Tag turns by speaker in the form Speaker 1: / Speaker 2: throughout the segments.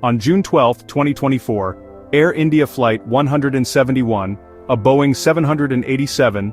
Speaker 1: On June 12, 2024, Air India Flight 171, a Boeing 787-8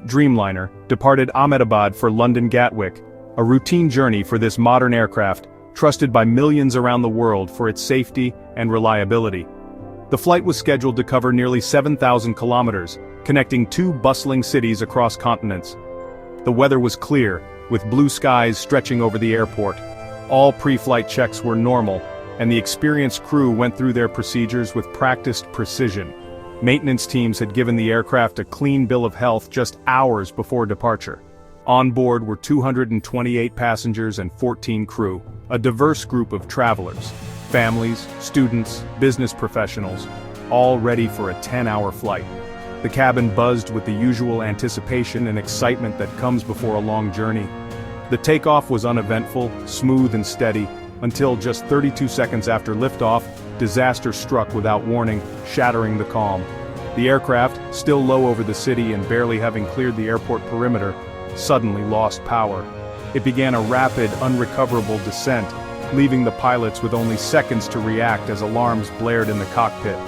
Speaker 1: Dreamliner, departed Ahmedabad for London Gatwick, a routine journey for this modern aircraft, trusted by millions around the world for its safety and reliability. The flight was scheduled to cover nearly 7,000 kilometers, connecting two bustling cities across continents. The weather was clear, with blue skies stretching over the airport. All pre-flight checks were normal, and the experienced crew went through their procedures with practiced precision. Maintenance teams had given the aircraft a clean bill of health just hours before departure. On board were 228 passengers and 14 crew, a diverse group of travelers, families, students, business professionals, all ready for a 10-hour flight. The cabin buzzed with the usual anticipation and excitement that comes before a long journey. The takeoff was uneventful, smooth and steady, until just 32 seconds after liftoff, disaster struck without warning, shattering the calm. The aircraft, still low over the city and barely having cleared the airport perimeter, suddenly lost power. It began a rapid, unrecoverable descent, leaving the pilots with only seconds to react as alarms blared in the cockpit.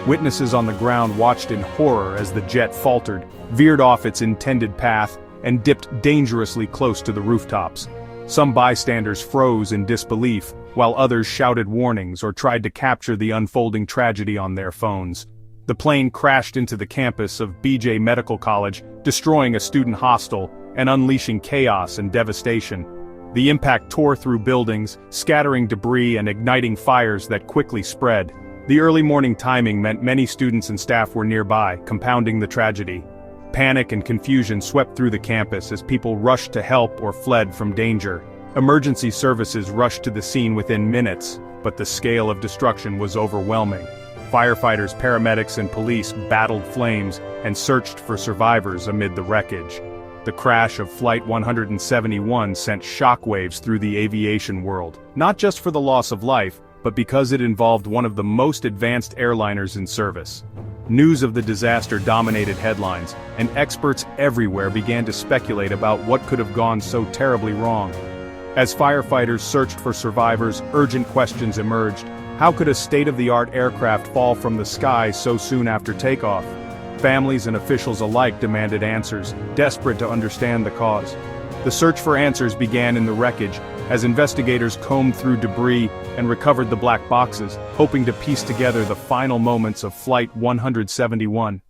Speaker 1: Witnesses on the ground watched in horror as the jet faltered, veered off its intended path, and dipped dangerously close to the rooftops. Some bystanders froze in disbelief, while others shouted warnings or tried to capture the unfolding tragedy on their phones. The plane crashed into the campus of BJ Medical College, destroying a student hostel and unleashing chaos and devastation. The impact tore through buildings, scattering debris and igniting fires that quickly spread. The early morning timing meant many students and staff were nearby, compounding the tragedy. Panic and confusion swept through the campus as people rushed to help or fled from danger. Emergency services rushed to the scene within minutes, but the scale of destruction was overwhelming. Firefighters, paramedics, and police battled flames and searched for survivors amid the wreckage. The crash of Flight 171 sent shockwaves through the aviation world, not just for the loss of life, but because it involved one of the most advanced airliners in service. News of the disaster dominated headlines, and experts everywhere began to speculate about what could have gone so terribly wrong. As firefighters searched for survivors, urgent questions emerged. How could a state-of-the-art aircraft fall from the sky so soon after takeoff? Families and officials alike demanded answers, desperate to understand the cause. The search for answers began in the wreckage, as investigators combed through debris and recovered the black boxes, hoping to piece together the final moments of Flight 171.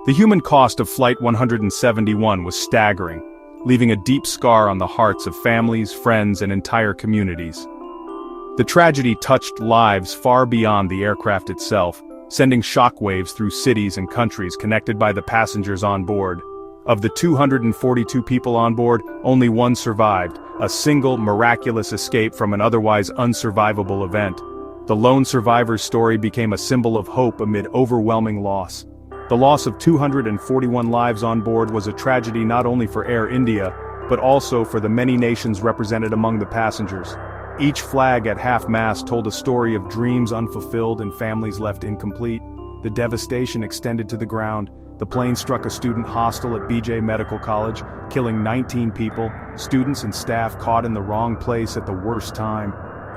Speaker 1: The human cost of Flight 171 was staggering, leaving a deep scar on the hearts of families, friends, and entire communities. The tragedy touched lives far beyond the aircraft itself, sending shockwaves through cities and countries connected by the passengers on board. Of the 242 people on board, only one survived, a single miraculous escape from an otherwise unsurvivable event. The lone survivor's story became a symbol of hope amid overwhelming loss. The loss of 241 lives on board was a tragedy not only for Air India, but also for the many nations represented among the passengers. Each flag at half-mast told a story of dreams unfulfilled and families left incomplete. The devastation extended to the ground. The plane struck a student hostel at BJ Medical College, killing 19 people, students and staff caught in the wrong place at the worst time.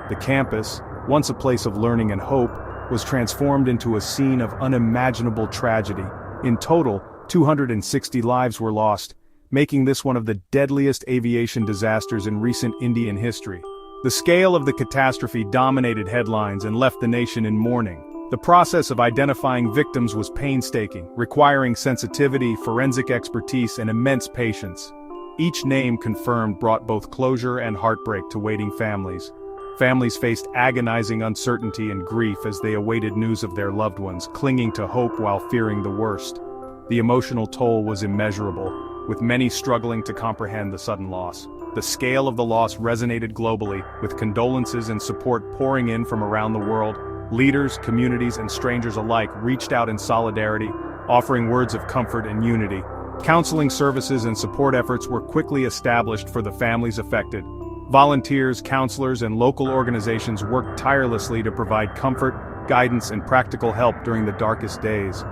Speaker 1: The campus, once a place of learning and hope, was transformed into a scene of unimaginable tragedy. In total, 260 lives were lost, making this one of the deadliest aviation disasters in recent Indian history. The scale of the catastrophe dominated headlines and left the nation in mourning. The process of identifying victims was painstaking, requiring sensitivity, forensic expertise, and immense patience. Each name confirmed brought both closure and heartbreak to waiting families. Families faced agonizing uncertainty and grief as they awaited news of their loved ones, clinging to hope while fearing the worst. The emotional toll was immeasurable, with many struggling to comprehend the sudden loss. The scale of the loss resonated globally, with condolences and support pouring in from around the world. Leaders, communities, and strangers alike reached out in solidarity, offering words of comfort and unity. Counseling services and support efforts were quickly established for the families affected. Volunteers, counselors, and local organizations worked tirelessly to provide comfort, guidance, and practical help during the darkest days.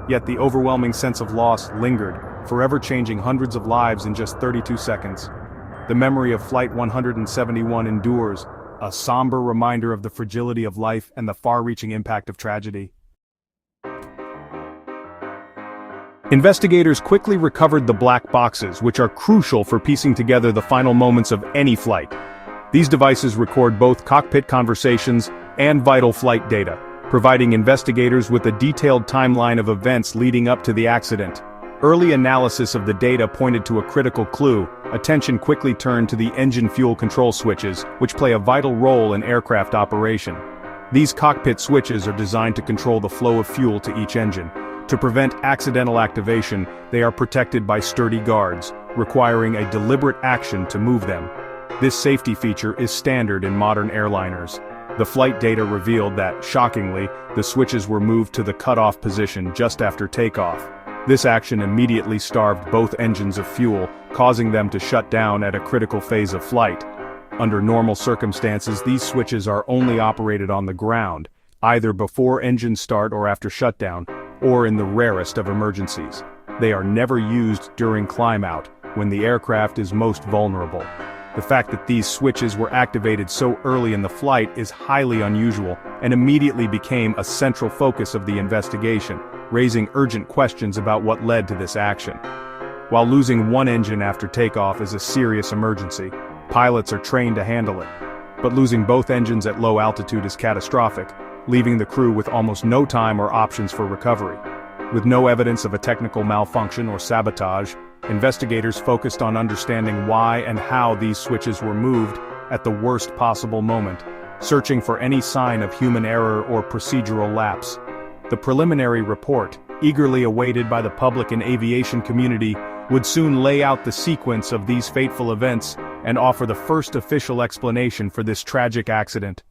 Speaker 1: Yet the overwhelming sense of loss lingered, forever changing hundreds of lives in just 32 seconds. the memory of Flight 171 endures, a somber reminder of the fragility of life and the far-reaching impact of tragedy. Investigators quickly recovered the black boxes, which are crucial for piecing together the final moments of any flight. These devices record both cockpit conversations and vital flight data, providing investigators with a detailed timeline of events leading up to the accident. Early analysis of the data pointed to a critical clue. Attention quickly turned to the engine fuel control switches, which play a vital role in aircraft operation. These cockpit switches are designed to control the flow of fuel to each engine. To prevent accidental activation, they are protected by sturdy guards, requiring a deliberate action to move them. This safety feature is standard in modern airliners. The flight data revealed that, shockingly, the switches were moved to the cutoff position just after takeoff. This action immediately starved both engines of fuel, causing them to shut down at a critical phase of flight. Under normal circumstances, these switches are only operated on the ground, either before engine start or after shutdown, or in the rarest of emergencies. They are never used during climb-out, when the aircraft is most vulnerable. The fact that these switches were activated so early in the flight is highly unusual and immediately became a central focus of the investigation, raising urgent questions about what led to this action. While losing one engine after takeoff is a serious emergency, pilots are trained to handle it. But losing both engines at low altitude is catastrophic, leaving the crew with almost no time or options for recovery. With no evidence of a technical malfunction or sabotage, investigators focused on understanding why and how these switches were moved at the worst possible moment, searching for any sign of human error or procedural lapse. The preliminary report, eagerly awaited by the public and aviation community, would soon lay out the sequence of these fateful events and offer the first official explanation for this tragic accident.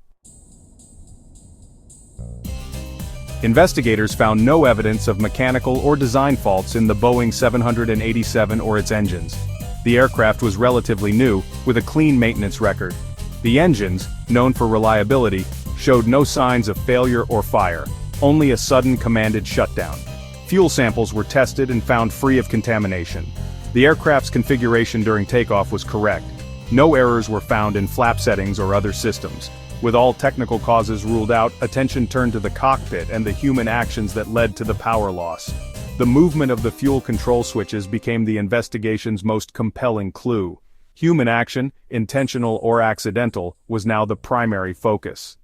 Speaker 1: Investigators found no evidence of mechanical or design faults in the Boeing 787 or its engines. The aircraft was relatively new, with a clean maintenance record. The engines, known for reliability, showed no signs of failure or fire, only a sudden commanded shutdown. Fuel samples were tested and found free of contamination. The aircraft's configuration during takeoff was correct. No errors were found in flap settings or other systems. With all technical causes ruled out, attention turned to the cockpit and the human actions that led to the power loss. The movement of the fuel control switches became the investigation's most compelling clue. Human action, intentional or accidental, was now the primary focus.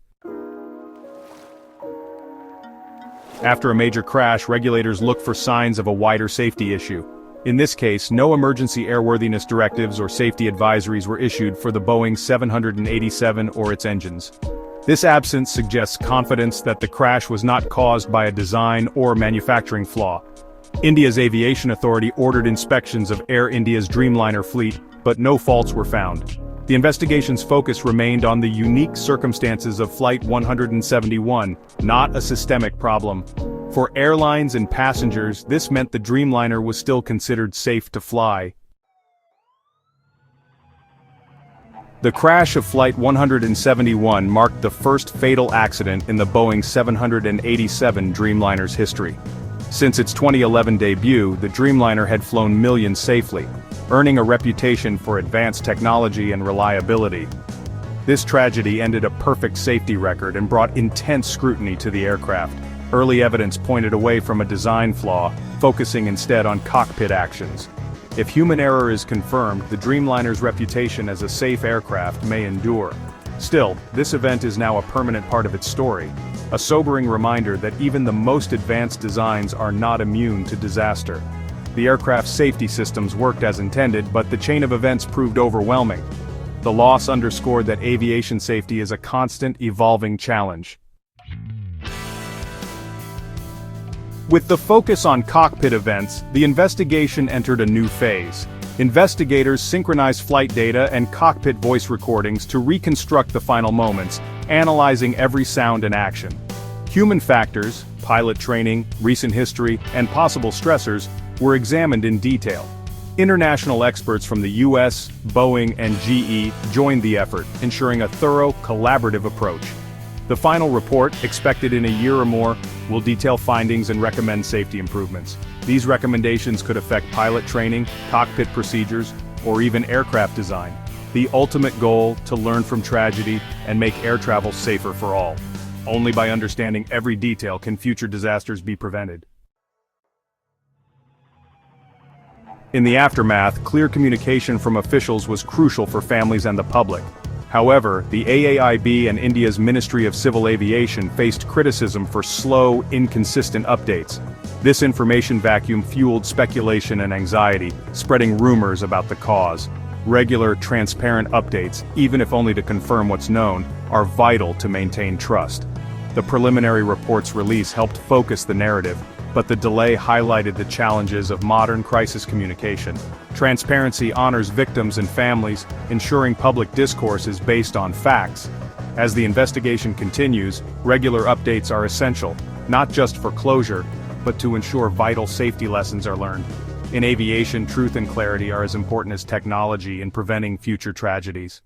Speaker 1: After a major crash, regulators looked for signs of a wider safety issue. In this case, no emergency airworthiness directives or safety advisories were issued for the Boeing 787 or its engines. This absence suggests confidence that the crash was not caused by a design or manufacturing flaw. India's aviation authority ordered inspections of Air India's Dreamliner fleet, but no faults were found. The investigation's focus remained on the unique circumstances of Flight 171, not a systemic problem. For airlines and passengers, this meant the Dreamliner was still considered safe to fly. The crash of Flight 171 marked the first fatal accident in the Boeing 787 Dreamliner's history. Since its 2011 debut, the Dreamliner had flown millions safely, earning a reputation for advanced technology and reliability. This tragedy ended a perfect safety record and brought intense scrutiny to the aircraft. Early evidence pointed away from a design flaw, focusing instead on cockpit actions. If human error is confirmed, the Dreamliner's reputation as a safe aircraft may endure. Still, this event is now a permanent part of its story, a sobering reminder that even the most advanced designs are not immune to disaster. The aircraft's safety systems worked as intended, but the chain of events proved overwhelming. The loss underscored that aviation safety is a constant, evolving challenge. With the focus on cockpit events, the investigation entered a new phase. Investigators synchronized flight data and cockpit voice recordings to reconstruct the final moments, analyzing every sound and action. Human factors, pilot training, recent history, and possible stressors were examined in detail. International experts from the US, Boeing, and GE joined the effort, ensuring a thorough, collaborative approach. The final report, expected in a year or more, will detail findings and recommend safety improvements. These recommendations could affect pilot training, cockpit procedures, or even aircraft design. The ultimate goal, to learn from tragedy and make air travel safer for all. Only by understanding every detail can future disasters be prevented. In the aftermath, clear communication from officials was crucial for families and the public. However, the AAIB and India's Ministry of Civil Aviation faced criticism for slow, inconsistent updates. This information vacuum fueled speculation and anxiety, spreading rumors about the cause. Regular, transparent updates, even if only to confirm what's known, are vital to maintain trust. The preliminary report's release helped focus the narrative, but the delay highlighted the challenges of modern crisis communication. Transparency honors victims and families, ensuring public discourse is based on facts. As the investigation continues, regular updates are essential, not just for closure, but to ensure vital safety lessons are learned. In aviation, truth and clarity are as important as technology in preventing future tragedies.